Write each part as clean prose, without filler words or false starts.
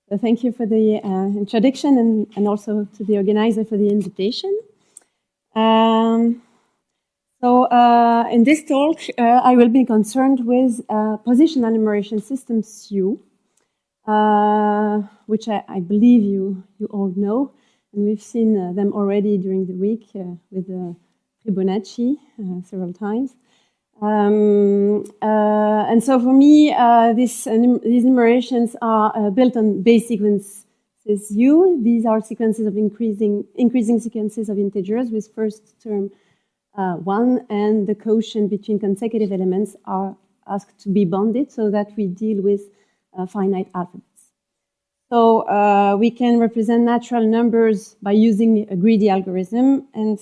So thank you for the introduction and also to the organizer for the invitation. In this talk, I will be concerned with positional numeration systems U, which I believe you all know, and we've seen them already during the week with Fibonacci several times. And so for me, these numerations are built on base sequences U. These are sequences of increasing sequences of integers with first term 1, and the quotient between consecutive elements are asked to be bounded so that we deal with finite alphabets. So we can represent natural numbers by using a greedy algorithm, and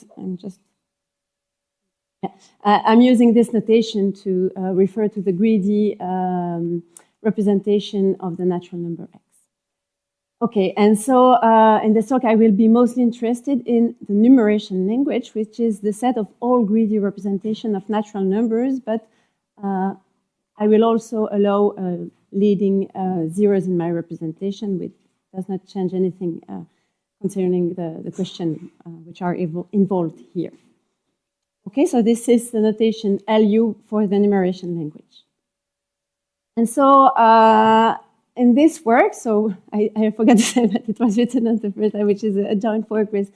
I'm using this notation to refer to the greedy representation of the natural number x. Okay, and so in this talk I will be mostly interested in the numeration language, which is the set of all greedy representation of natural numbers, but I will also allow leading zeros in my representation, which does not change anything concerning the question which are involved here. Okay, so this is the notation LU for the numeration language. And so in this work, so I forgot to say that it was written on the first, which is a joint work with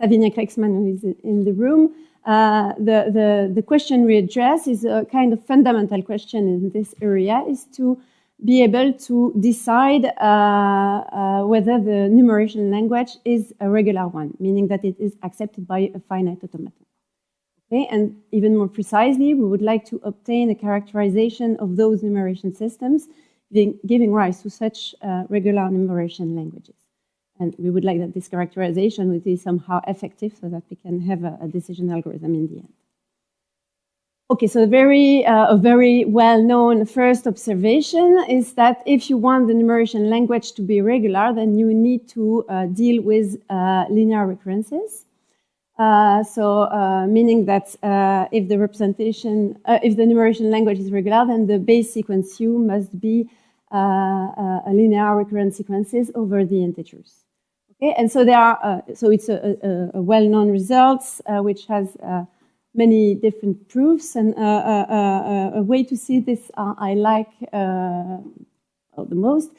Savinia Krexman, who is in the room. The question we address is a kind of fundamental question in this area, is to be able to decide whether the numeration language is a regular one, meaning that it is accepted by a finite automaton. Okay, and even more precisely, we would like to obtain a characterization of those numeration systems, giving rise to such regular numeration languages. And we would like that this characterization would be somehow effective so that we can have a decision algorithm in the end. Okay, so a very well-known first observation is that if you want the numeration language to be regular, then you need to deal with linear recurrences. Meaning that if the representation, if the numeration language is regular, then the base sequence U must be a linear recurrent sequences over the integers. Okay, and so there are, so it's a well-known results which has many different proofs, and a way to see this I like the most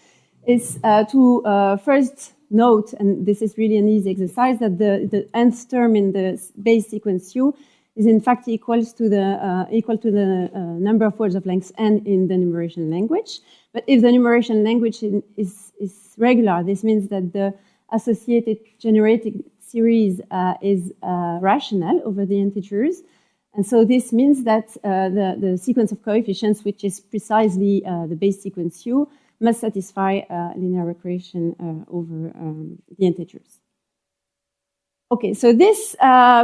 is to first note, and this is really an easy exercise, that the nth term in the base sequence U is in fact equal to the number of words of length n in the numeration language. But if the numeration language is regular, this means that the associated generated series is rational over the integers. And so this means that the sequence of coefficients, which is precisely the base sequence U, must satisfy linear recursion over the integers. Okay, so this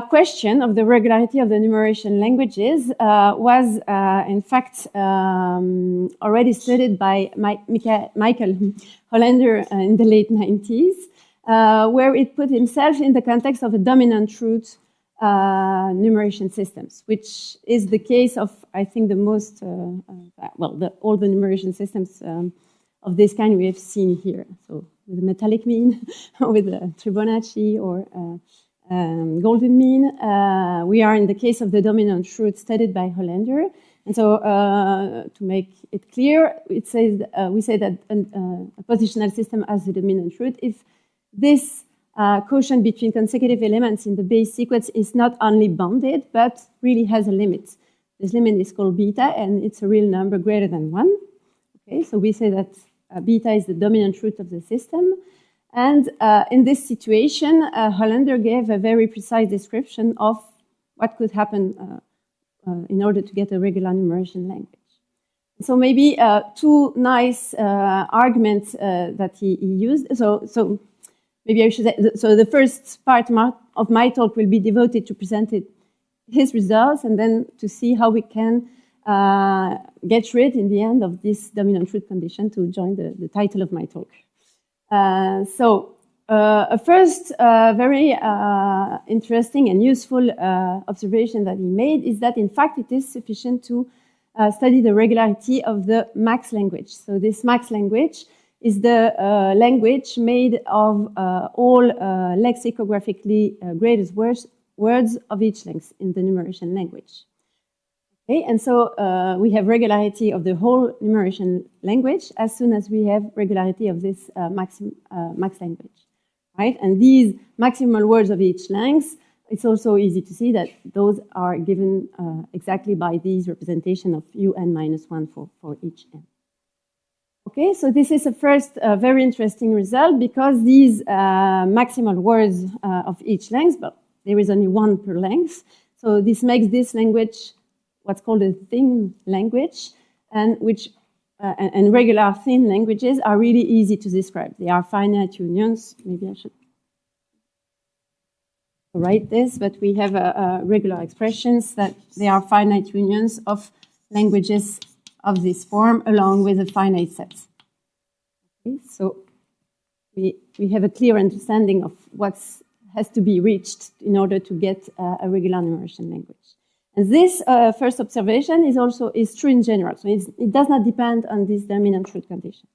question of the regularity of the numeration languages was in fact already studied by Michael Hollander in the late 90s, where it put himself in the context of a dominant root numeration systems, which is the case of, I think, the most, all the numeration systems of this kind we have seen here. So with a metallic mean, with a Fibonacci or golden mean, we are in the case of the dominant root studied by Hollander. And so to make it clear, it says, we say that a positional system has a dominant root if this quotient between consecutive elements in the base sequence is not only bounded, but really has a limit. This limit is called beta, and it's a real number greater than 1. Okay, so we say that beta is the dominant root of the system. And in this situation, Hollander gave a very precise description of what could happen in order to get a regular numeration language. So maybe two nice arguments that he used. So maybe I should say, so the first part of my talk will be devoted to presenting his results and then to see how we can get rid in the end of this dominant root condition to join the title of my talk. A first very interesting and useful observation that he made is that in fact it is sufficient to study the regularity of the max language. So this max language is the language made of all lexicographically graded words of each length in the numeration language. Okay, and so we have regularity of the whole numeration language as soon as we have regularity of this max language, right? And these maximal words of each length, it's also easy to see that those are given exactly by these representation of un-1 for each n. Okay, so this is a first very interesting result because these maximal words of each length, but there is only one per length. So this makes this language what's called a thin language, and which and regular thin languages are really easy to describe. They are finite unions. Maybe I should write this, but we have regular expressions that they are finite unions of languages of this form along with a finite set. Okay, so we have a clear understanding of what has to be reached in order to get a regular numeration language. And this first observation is true in general, so it does not depend on this dominant truth condition.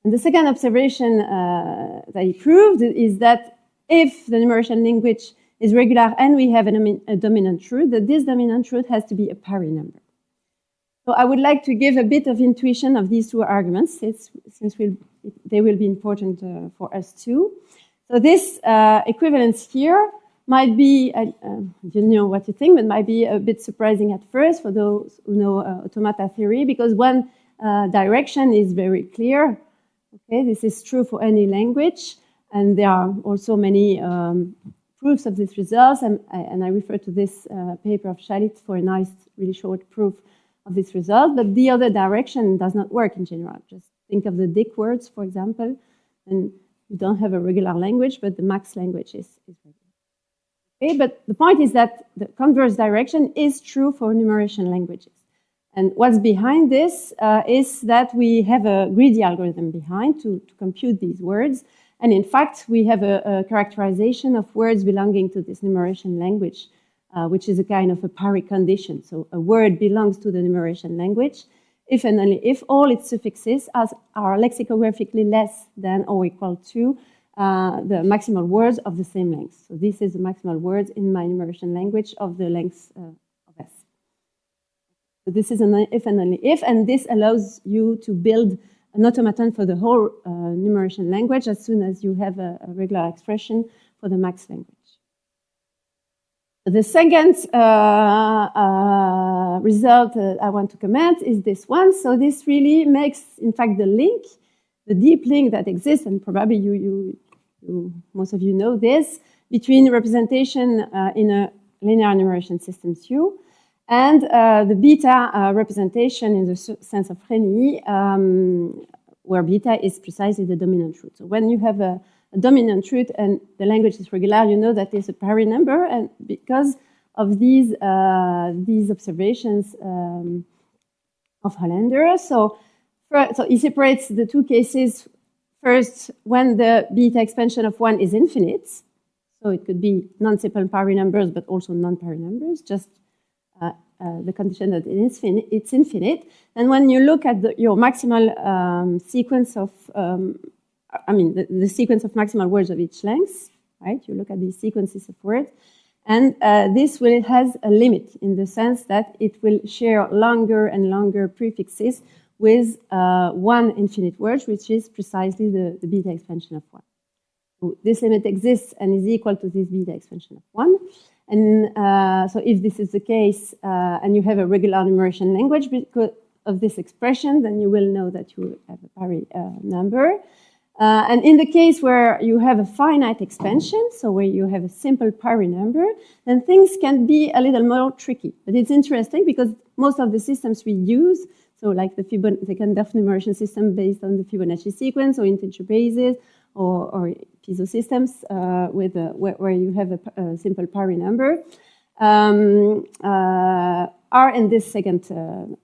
And the second observation that he proved is that if the numeration language is regular and we have a dominant truth, that this dominant truth has to be a Parry number. So I would like to give a bit of intuition of these two arguments, since they will be important for us too. So this equivalence here might be, I don't know what you think, but might be a bit surprising at first for those who know automata theory, because one direction is very clear. Okay, this is true for any language, and there are also many proofs of these results, and I refer to this paper of Charlier for a nice, really short proof of this result, but the other direction does not work in general. Just think of the Dick words, for example, and you don't have a regular language, but the max language is regular. Okay, but the point is that the converse direction is true for numeration languages. And what's behind this is that we have a greedy algorithm behind to compute these words. And in fact, we have a characterization of words belonging to this numeration language, which is a kind of a Parry condition. So a word belongs to the numeration language if and only if all its suffixes are lexicographically less than or equal to the maximal words of the same length. So this is the maximal words in my numeration language of the length of S. So this is an if and only if, and this allows you to build an automaton for the whole numeration language as soon as you have a regular expression for the max language. The second result I want to comment is this one. So this really makes, in fact, the link, the deep link that exists, and probably most of you know this, between representation in a linear numeration system Q and the beta representation in the sense of Rényi, where beta is precisely the dominant truth. So when you have a dominant truth and the language is regular, you know that it's a Parry number, and because of these observations of Hollander, so he separates the two cases. First, when the beta expansion of 1 is infinite, so it could be non-simple Parry numbers, but also non-Parry numbers, just the condition that it's infinite. And when you look at your maximal sequence of, the sequence of maximal words of each length, right? You look at these sequences of words, and this has a limit in the sense that it will share longer and longer prefixes with one infinite word, which is precisely the beta expansion of 1. So this limit exists and is equal to this beta expansion of 1. And so if this is the case, and you have a regular numeration language because of this expression, then you will know that you have a Parry number. And in the case where you have a finite expansion, so where you have a simple Parry number, then things can be a little more tricky. But it's interesting because most of the systems we use, so like the Kandorf numeration system based on the Fibonacci sequence or integer bases or Piso systems where you have a simple Parry number, are in this second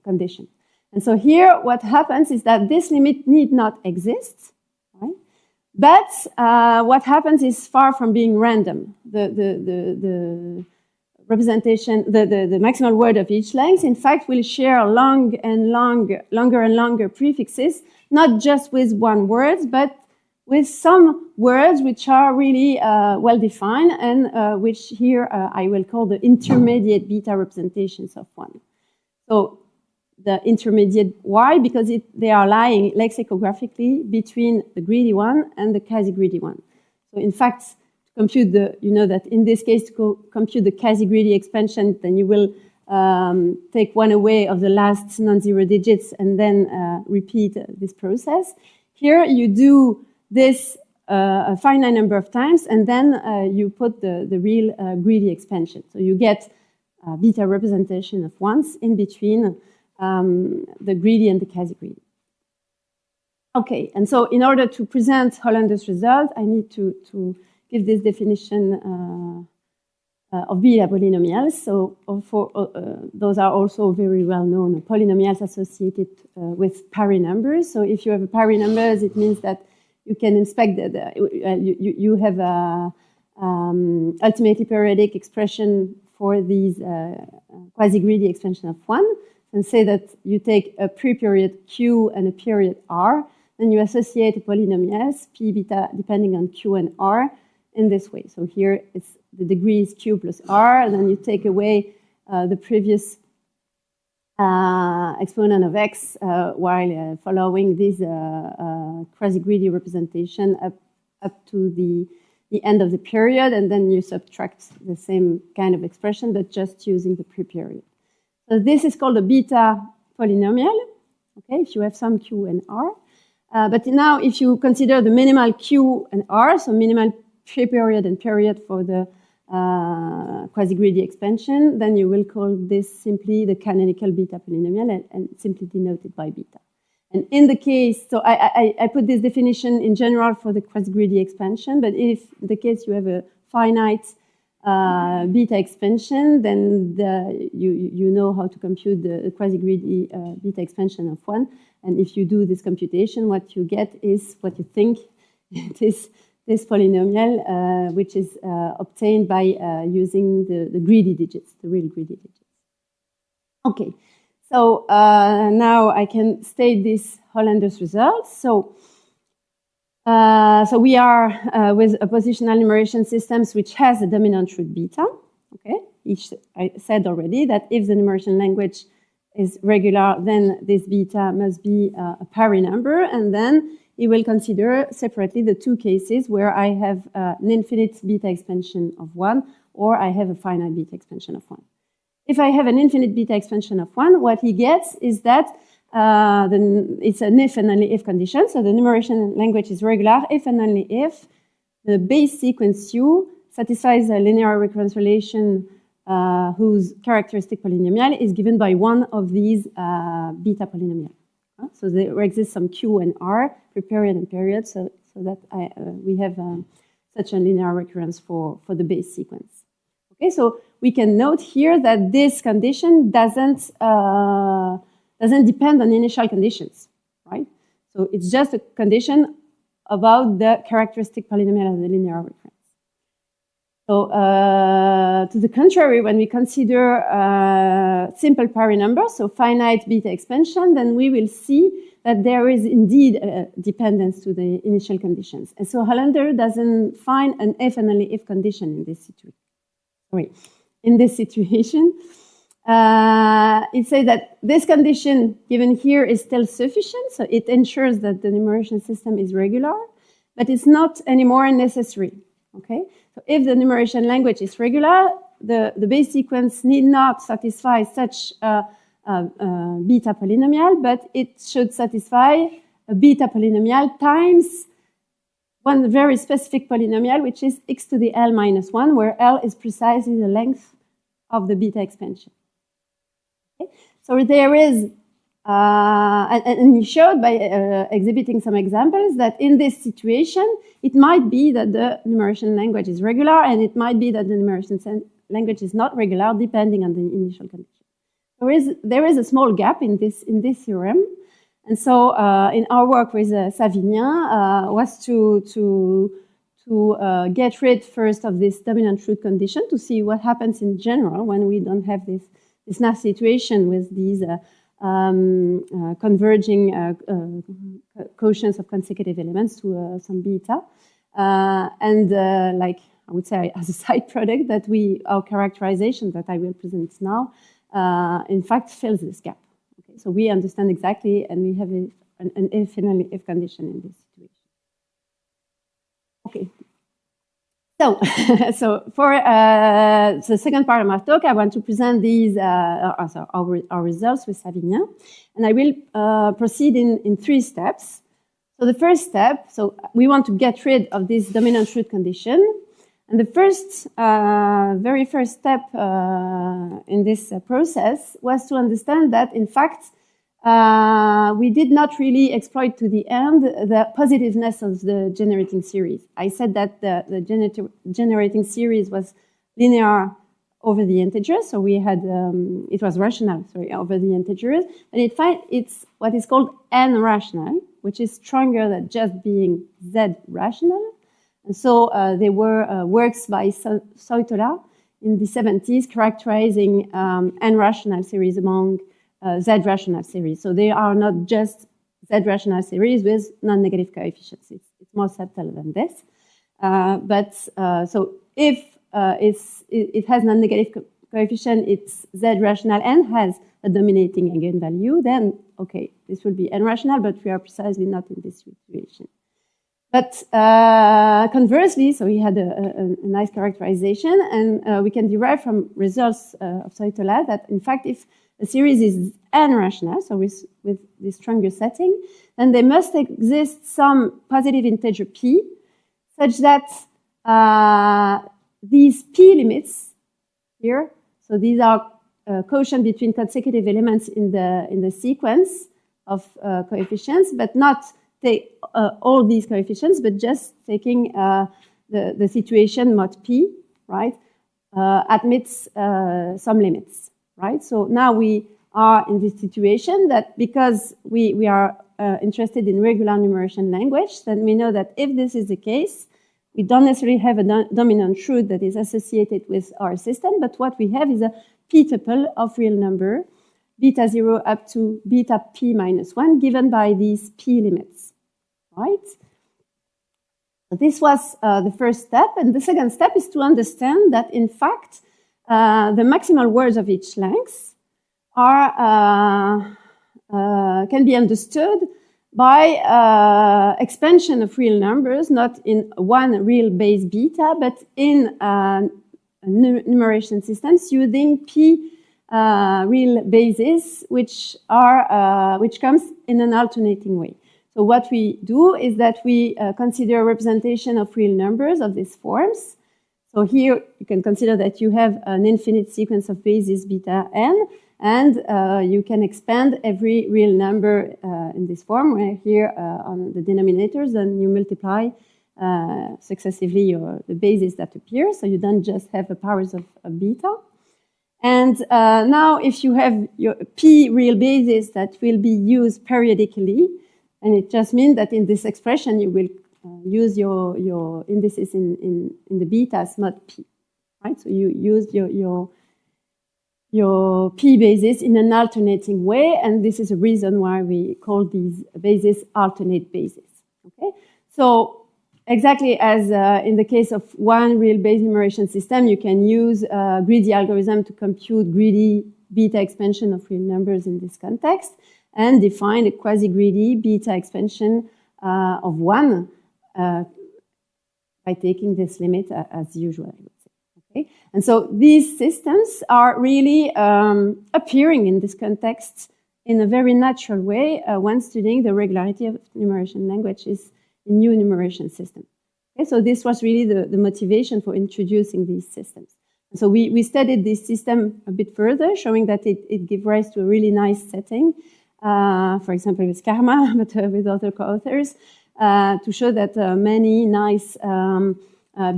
condition. And so here what happens is that this limit need not exist, right? But what happens is far from being random. The representation, the maximal word of each length, in fact, will share longer and longer prefixes, not just with one word, but with some words which are really well defined and which here I will call the intermediate beta representations of one. So the intermediate, why? Because they are lying lexicographically between the greedy one and the quasi-greedy one. So in fact, to compute that in this case, to compute the quasi-greedy expansion, then you will take one away of the last non-zero digits and then repeat this process. Here you do this a finite number of times, and then you put the real greedy expansion. So you get a beta representation of ones in between the greedy and the quasi-greedy. Okay, and so in order to present Hollander's result, I need to give this definition of beta polynomials. So those are also very well-known polynomials associated with Parry numbers. So if you have a Parry numbers, it means that you can inspect that you have a ultimately periodic expression for these quasi-greedy expansion of one, and say that you take a pre-period Q and a period R, then you associate polynomials P beta depending on Q and R in this way. So here it's the degree is Q plus R, and then you take away the previous exponent of X while following this quasi-greedy representation up to the end of the period, and then you subtract the same kind of expression, but just using the pre-period. So this is called a beta polynomial, okay, if you have some Q and R. But now if you consider the minimal Q and R, so minimal pre-period and period for the quasi-greedy expansion, then you will call this simply the canonical beta polynomial and simply denote it by beta. And in the case, so I put this definition in general for the quasi-greedy expansion, but if in the case you have a finite beta expansion, then you know how to compute the quasi-greedy beta expansion of one. And if you do this computation, what you get is what you think it is this polynomial, which is obtained by using the greedy digits, the real greedy digits. Okay, so now I can state this Hollander's results. So we are with a positional numeration systems which has a dominant root beta. Okay, I said already that if the numeration language is regular, then this beta must be a Parry number, and then we will consider separately the two cases where I have an infinite beta expansion of one, or I have a finite beta expansion of one. If I have an infinite beta expansion of one, what he gets is that it's an if and only if condition. So the numeration language is regular if and only if the base sequence U satisfies a linear recurrence relation whose characteristic polynomial is given by one of these beta polynomials. So there exists some Q and R, pre-period and period, so that we have such a linear recurrence for the base sequence. Okay, so we can note here that this condition doesn't depend on initial conditions, right? So it's just a condition about the characteristic polynomial of the linear recurrence. So to the contrary, when we consider simple Parry numbers, so finite beta expansion, then we will see that there is indeed a dependence to the initial conditions. And so Hollander doesn't find an if and only if condition in this situation. In this situation, it says that this condition given here is still sufficient, so it ensures that the numeration system is regular, but it's not anymore necessary. Okay, so if the numeration language is regular, the base sequence need not satisfy such a beta polynomial, but it should satisfy a beta polynomial times one very specific polynomial, which is x to the L minus 1, where L is precisely the length of the beta expansion. Okay? So there is, and he showed by exhibiting some examples that in this situation, it might be that the numeration language is regular, and it might be that the numeration language is not regular, depending on the initial condition. There is a small gap in this theorem. And so in our work with Savinien was to to get rid first of this dominant truth condition to see what happens in general when we don't have this nice situation with these converging quotients of consecutive elements to some beta. Like I would say as a side product that our characterization that I will present now, in fact fills this gap. Okay, so we understand exactly, and we have an if and only if condition in this situation. Okay. So for the second part of my talk, I want to present these our results with Savinien, and I will proceed in 3 steps. So the first step, so we want to get rid of this dominant truth condition, and the very first step in this process was to understand that in fact we did not really exploit to the end the positiveness of the generating series. I said that the generating series was linear over the integers, so we had it was rational, over the integers, but it's what is called n-rational, which is stronger than just being z-rational. And so there were works by Soitola in the 70s characterizing n-rational series among z-rational series. So they are not just z-rational series with non-negative coefficients. It's more subtle than this. So if it has non-negative coefficient, it's z-rational and has a dominating eigenvalue, then okay, this will be n-rational, but we are precisely not in this situation. But conversely, so he had a nice characterization, and we can derive from results of Soitola that in fact if a series is n-rational, so with this stronger setting, then there must exist some positive integer p, such that these p limits here, so these are quotient between consecutive elements in the sequence of coefficients, but not take all these coefficients, but just taking the situation mod p, right, admits some limits. Right? So now we are in this situation that because we are interested in regular numeration language, then we know that if this is the case, we don't necessarily have a dominant truth that is associated with our system, but what we have is a p-tuple of real number, beta 0 up to beta p minus 1, given by these p limits. Right? So this was the first step, and the second step is to understand that in fact the maximal words of each length can be understood by expansion of real numbers, not in one real base beta, but in numeration systems using p real bases, which comes in an alternating way. So what we do is that we consider a representation of real numbers of these forms. So here you can consider that you have an infinite sequence of bases beta n, and you can expand every real number in this form, where here on the denominators, then you multiply successively the bases that appear, so you don't just have the powers of beta. And now if you have your p real bases that will be used periodically, and it just means that in this expression you will use your indices in the betas mod p, right? So you use your p bases in an alternating way, and this is a reason why we call these bases alternate bases. Okay, so exactly as in the case of one real base numeration system, you can use a greedy algorithm to compute greedy beta expansion of real numbers in this context, and define a quasi-greedy beta expansion of 1 by taking this limit as usual, I would say. Okay? And so these systems are really appearing in this context in a very natural way when studying the regularity of numeration languages in new numeration systems. Okay? So this was really the motivation for introducing these systems. And so we studied this system a bit further, showing that it gives rise to a really nice setting, for example, with Karma, but with other co-authors, to show that many nice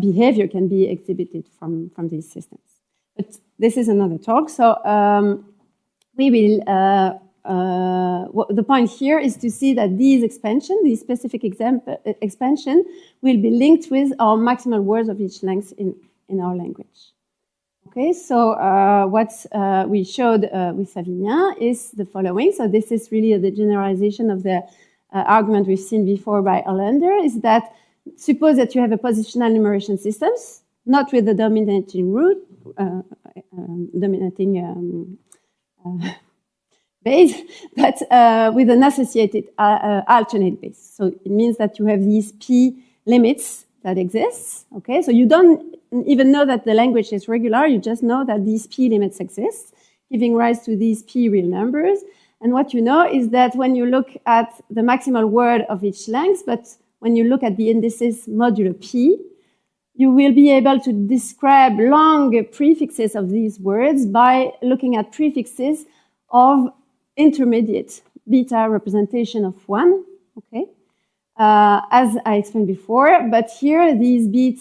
behavior can be exhibited from these systems. But this is another talk, so we will the point here is to see that these specific expansion, will be linked with our maximal words of each length in our language. Okay, so what we showed with Savinien is the following. So this is really the generalization of the argument we've seen before by Hollander, is that suppose that you have a positional numeration systems, not with the dominating root, base, but with an associated alternate base. So it means that you have these p limits that exist. Okay, so you don't even know that the language is regular, you just know that these p limits exist, giving rise to these p real numbers. And what you know is that when you look at the maximal word of each length, but when you look at the indices modulo p, you will be able to describe long prefixes of these words by looking at prefixes of intermediate beta representation of 1, okay? As I explained before, but here these intermediate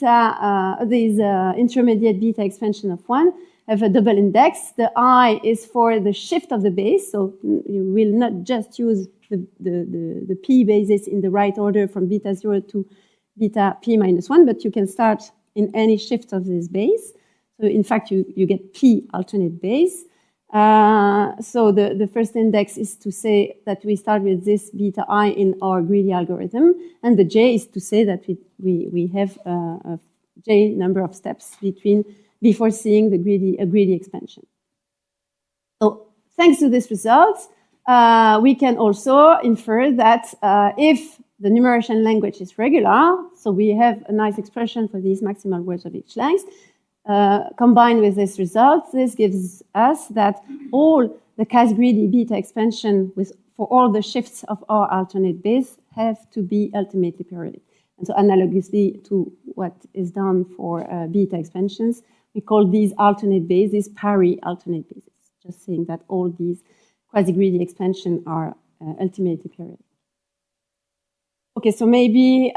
beta expansion of 1 have a double index. The I is for the shift of the base, so you will not just use the p basis in the right order from beta 0 to beta p minus 1, but you can start in any shift of this base. So in fact, you get p alternate base. So the first index is to say that we start with this beta I in our greedy algorithm, and the j is to say that we have a j number of steps before seeing a greedy expansion. So thanks to this result, we can also infer that if the numeration language is regular, so we have a nice expression for these maximal words of each length, combined with this result, this gives us that all the Cas-greedy beta expansion for all the shifts of our alternate base have to be ultimately periodic. And so analogously to what is done for beta expansions, we call these alternate bases pari-alternate bases, just saying that all these quasi-greedy expansions are ultimately periodic. Okay, so maybe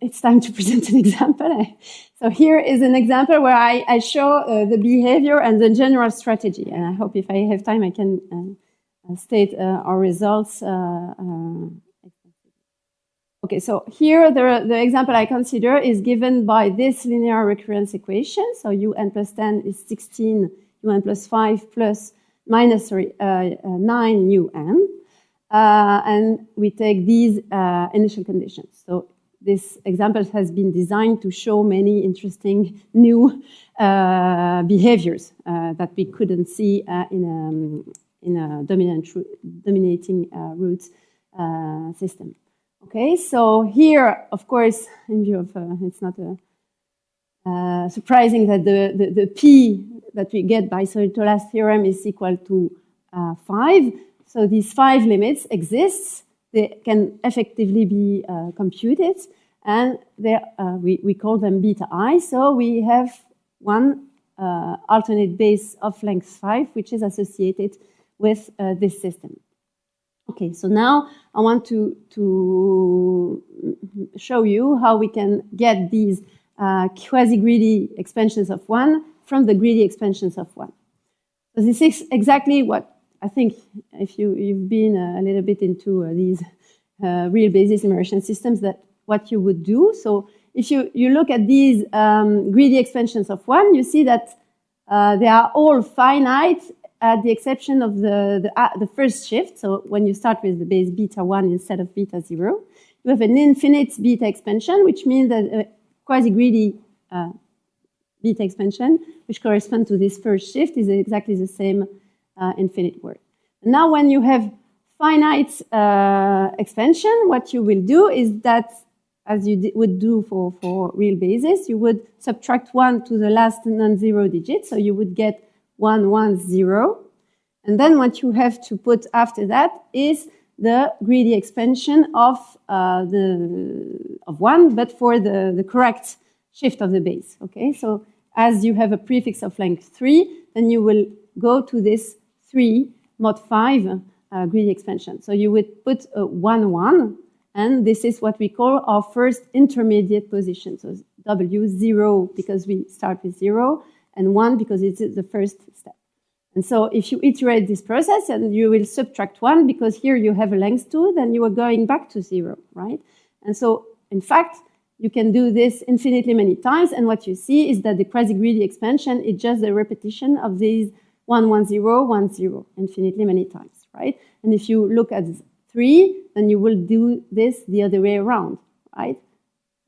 it's time to present an example. So here is an example where I show the behavior and the general strategy. And I hope if I have time, I can state our results. Okay, so here the example I consider is given by this linear recurrence equation. So un plus 10 is 16, un plus 5 plus minus 9 un. And we take these initial conditions. So this example has been designed to show many interesting new behaviors that we couldn't see in a dominating root system. Okay, so here, of course, in view of it's not surprising that the p that we get by Solitola's theorem is equal to 5. So these 5 limits exist. They can effectively be computed, and we call them beta I. So we have one alternate base of length 5, which is associated with this system. Okay, so now I want to show you how we can get these quasi-greedy expansions of 1 from the greedy expansions of 1. So this is exactly what I think if you've been a little bit into these real basis numeration systems, that what you would do. So if you look at these greedy expansions of 1, you see that they are all finite at the exception of the first shift. So when you start with the base beta 1 instead of beta 0, you have an infinite beta expansion, which means that a quasi-greedy beta expansion, which corresponds to this first shift, is exactly the same infinite word. Now when you have finite expansion, what you will do is that, as you would do for real basis, you would subtract 1 to the last non-zero digit, so you would get 1, 1, 0. And then what you have to put after that is the greedy expansion of 1, but for the correct shift of the base. Okay, so as you have a prefix of length 3, then you will go to this 3 mod 5 greedy expansion. So you would put 1, 1, and this is what we call our first intermediate position. So W 0 because we start with 0, and 1 because it's the first step. And so if you iterate this process and you will subtract 1 because here you have a length 2, then you are going back to 0, right? And so, in fact, you can do this infinitely many times, and what you see is that the quasi-greedy expansion is just the repetition of these 1, 1, 0, 1, 0, infinitely many times, right? And if you look at 3, then you will do this the other way around, right?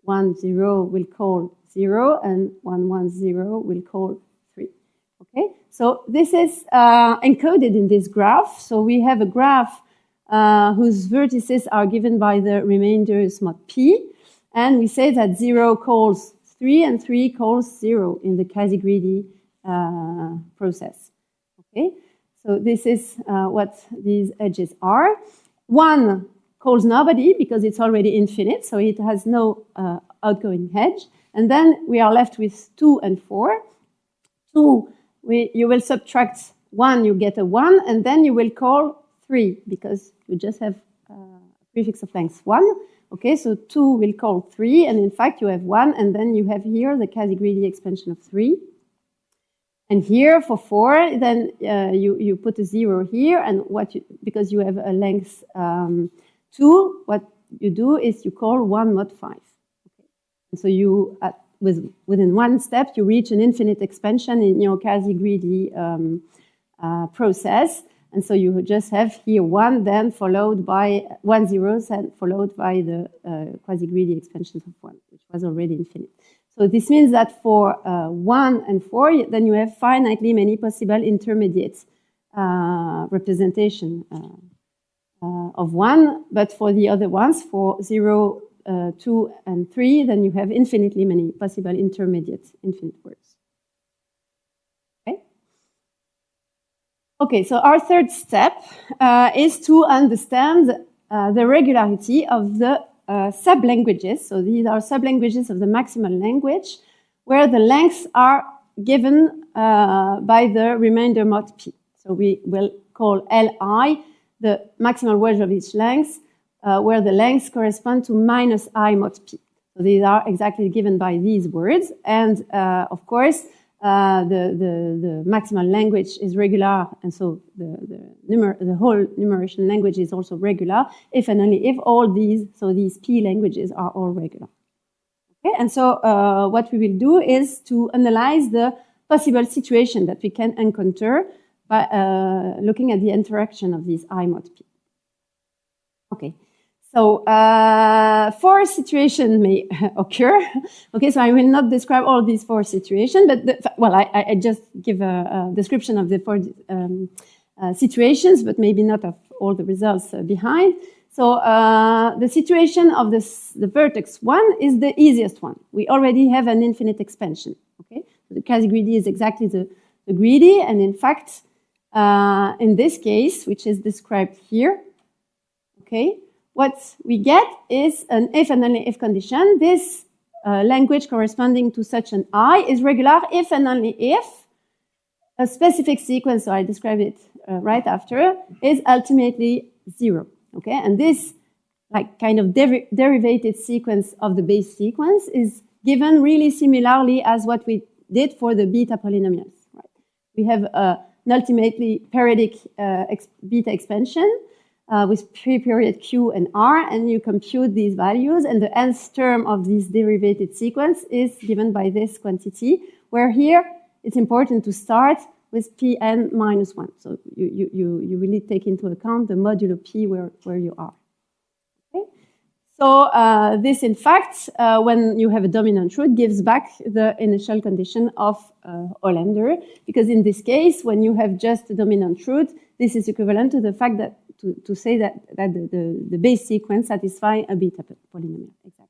1, 0 will call 0, and 1, 1, 0 will call 3. Okay, so this is encoded in this graph. So we have a graph whose vertices are given by the remainders mod p, and we say that 0 calls 3 and 3 calls 0 in the quasi-greedy process. Okay, so this is what these edges are. 1 calls nobody because it's already infinite, so it has no outgoing edge. And then we are left with 2 and 4. 2, you will subtract 1, you get a 1, and then you will call 3 because you just have a prefix of length 1. Okay, so 2 will call 3, and in fact you have 1, and then you have here the quasi-greedy expansion of 3. And here for 4, then you put a 0 here, and because you have a length 2, what you do is you call 1 mod 5. Okay. And so you, within one step, you reach an infinite expansion in your quasi-greedy process. And so you just have here 1, then followed by 1 0, and followed by the quasi-greedy expansions of 1, which was already infinite. So this means that for 1 and 4, then you have finitely many possible intermediate representation of 1. But for the other ones, for 0, 2, and 3, then you have infinitely many possible intermediate infinite words. Okay, so our third step is to understand the regularity of the sub-languages. So these are sub-languages of the maximal language, where the lengths are given by the remainder mod p. So we will call Li the maximal wedge of each length, where the lengths correspond to minus I mod p. So these are exactly given by these words, and of course, the maximal language is regular, and so the whole numeration language is also regular if and only if all these, so these P languages are all regular. Okay, and so what we will do is to analyze the possible situation that we can encounter by looking at the interaction of these I mod P. Okay. So, 4 situations may occur. Okay, so I will not describe all these 4 situations, but I just give a description of the 4 situations, but maybe not of all the results behind. So, the situation of the vertex 1 is the easiest one. We already have an infinite expansion. Okay, so the quasi-greedy is exactly the greedy, and in fact, in this case, which is described here, okay, what we get is an if and only if condition. This language corresponding to such an I is regular if and only if a specific sequence, so I describe it right after, is ultimately 0. Okay, and this like kind of derivated sequence of the base sequence is given really similarly as what we did for the beta polynomials. Right? We have an ultimately periodic beta expansion with pre-period Q and R, and you compute these values, and the nth term of this derivated sequence is given by this quantity, where here it's important to start with Pn minus 1. So you really take into account the modulo P where you are. Okay? So this, in fact, when you have a dominant root, gives back the initial condition of Hollander, because in this case, when you have just a dominant root, this is equivalent to the fact that to say that the base sequence satisfies a beta polynomial. Exactly.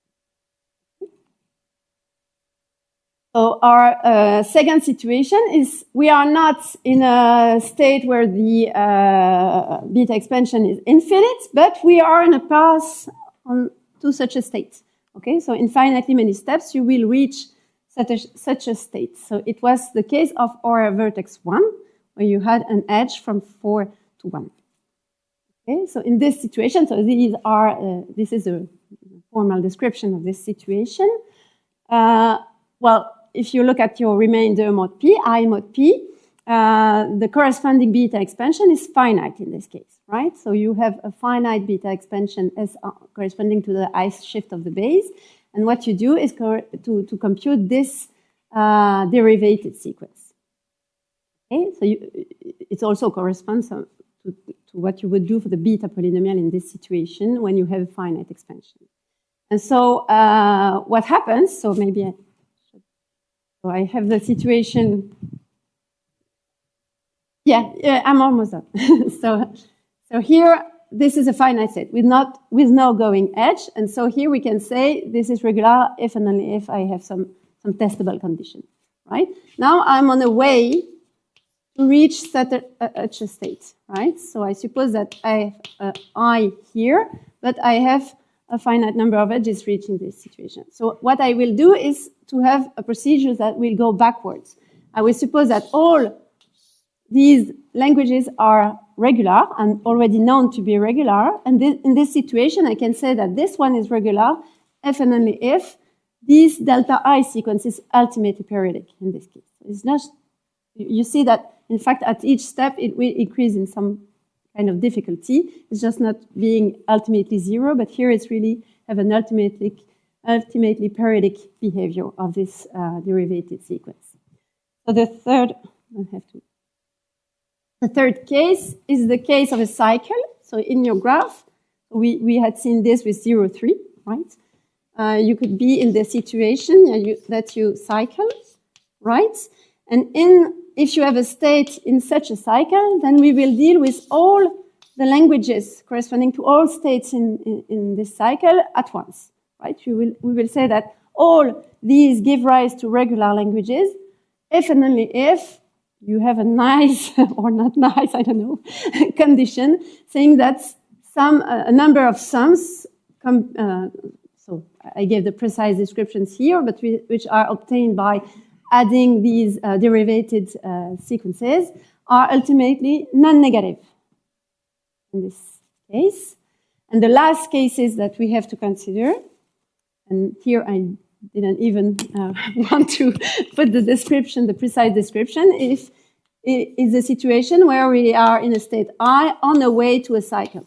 So our second situation is we are not in a state where the beta expansion is infinite, but we are in a path to such a state. Okay, so infinitely many steps you will reach such a state. So it was the case of our vertex 1, where you had an edge from 4 to 1. Okay, so in this situation, so this is a formal description of this situation. Well, if you look at your remainder mod P, I mod P, the corresponding beta expansion is finite in this case, right? So you have a finite beta expansion as corresponding to the ith shift of the base. And what you do is to compute this derivative sequence. Okay, so it also corresponds to what you would do for the beta polynomial in this situation when you have a finite expansion. And so what happens, so maybe I have the situation. Yeah, I'm almost done. so here, this is a finite set with no going edge. And so here we can say this is regular if and only if I have some testable condition, right? Now I'm on a way to reach such a state, right? So I suppose that I have I here, but I have a finite number of edges reaching this situation. So what I will do is to have a procedure that will go backwards. I will suppose that all these languages are regular and already known to be regular. And in this situation, I can say that this one is regular if and only if this delta I sequence is ultimately periodic in this case. It's not, you see that, in fact, at each step, it will increase in some kind of difficulty. It's just not being ultimately zero, but here it's really have an ultimately periodic behavior of this derivative sequence. So the third case is the case of a cycle. So in your graph, we had seen this with 0, 3, right? You could be in the situation that you cycle, right? And if you have a state in such a cycle, then we will deal with all the languages corresponding to all states in this cycle at once, right? We will say that all these give rise to regular languages if and only if you have a nice, or not nice, I don't know, condition saying that a number of sums so I gave the precise descriptions here, but which are obtained by adding these derivative sequences are ultimately non-negative in this case. And the last cases that we have to consider, and here I didn't even want to put the description, the precise description, is a situation where we are in a state I on the way to a cycle,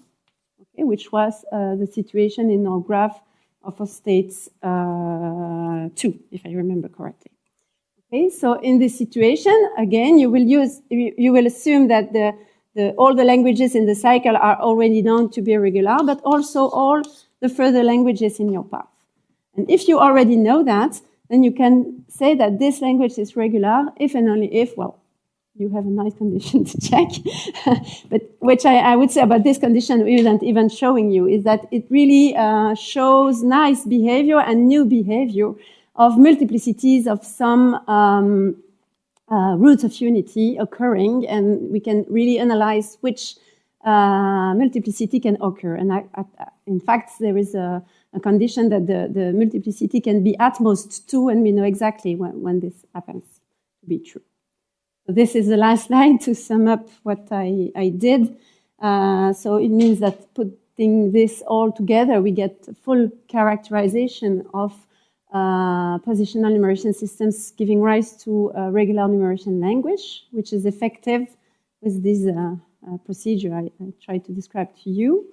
okay, which was the situation in our graph of a states 2, if I remember correctly. Okay, so in this situation, again, you will assume that all the languages in the cycle are already known to be regular, but also all the further languages in your path. And if you already know that, then you can say that this language is regular if and only if, well, you have a nice condition to check. But which I would say about this condition isn't even showing you is that it really shows nice behavior and new behavior of multiplicities of some roots of unity occurring, and we can really analyze which multiplicity can occur. And in fact, there is a condition that the multiplicity can be at most 2, and we know exactly when this happens to be true. So this is the last slide to sum up what I did. So it means that putting this all together, we get full characterization of positional numeration systems giving rise to a regular numeration language, which is effective with this procedure I tried to describe to you.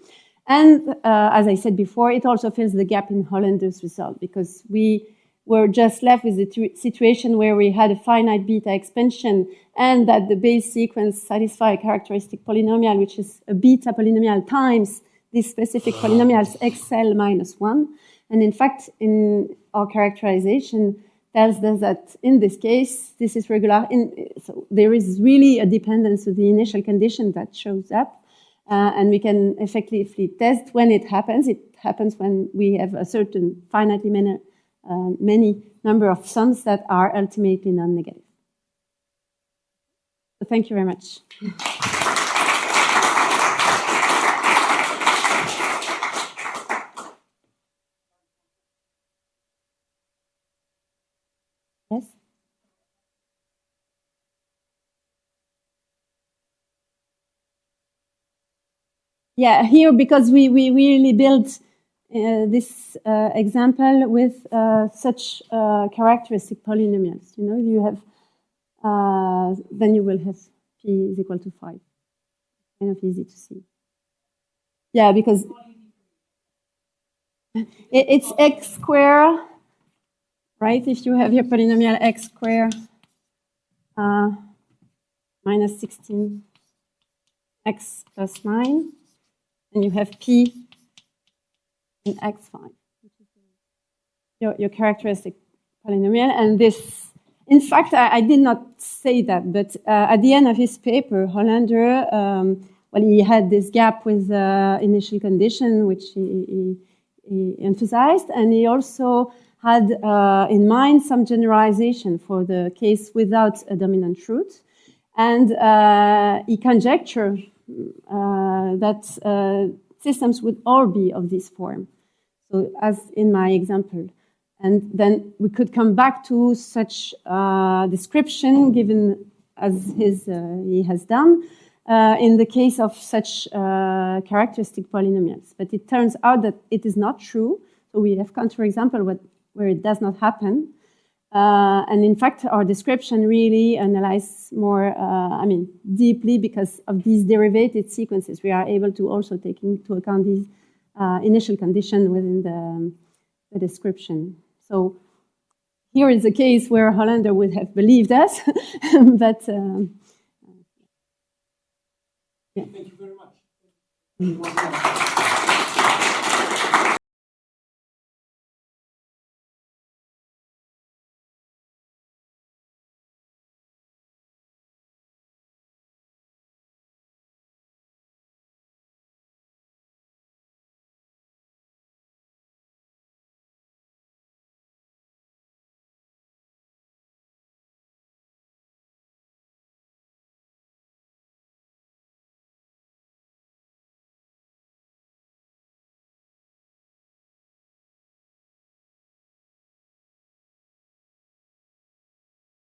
And as I said before, it also fills the gap in Hollander's result, because we were just left with the situation where we had a finite beta expansion and that the base sequence satisfy a characteristic polynomial, which is a beta polynomial times this specific polynomial's xl minus 1. And in fact, in our characterization tells us that in this case, this is regular. So there is really a dependence to the initial condition that shows up. And we can effectively test when it happens. It happens when we have a certain finitely many number of sums that are ultimately non-negative. So thank you very much. Yes? Yeah, here, because we really built this example with such characteristic polynomials. You know, you have then you will have P is equal to 5. Kind of easy to see. Yeah, because it's x squared, right? If you have your polynomial x squared minus 16 x plus 9, and you have P in x5, which is your characteristic polynomial. And this, in fact, I did not say that, but at the end of his paper, Hollander, well, he had this gap with initial condition, which he emphasized, and he also had in mind some generalization for the case without a dominant root. And he conjectured that systems would all be of this form, so as in my example. And then we could come back to such description given as he has done in the case of such characteristic polynomials. But it turns out that it is not true. So we have counterexample where it does not happen. And in fact, our description really analyzes more, deeply because of these derivative sequences. We are able to also take into account these initial conditions within the description. So here is a case where Hollander would have believed us, but yeah. Thank you very much.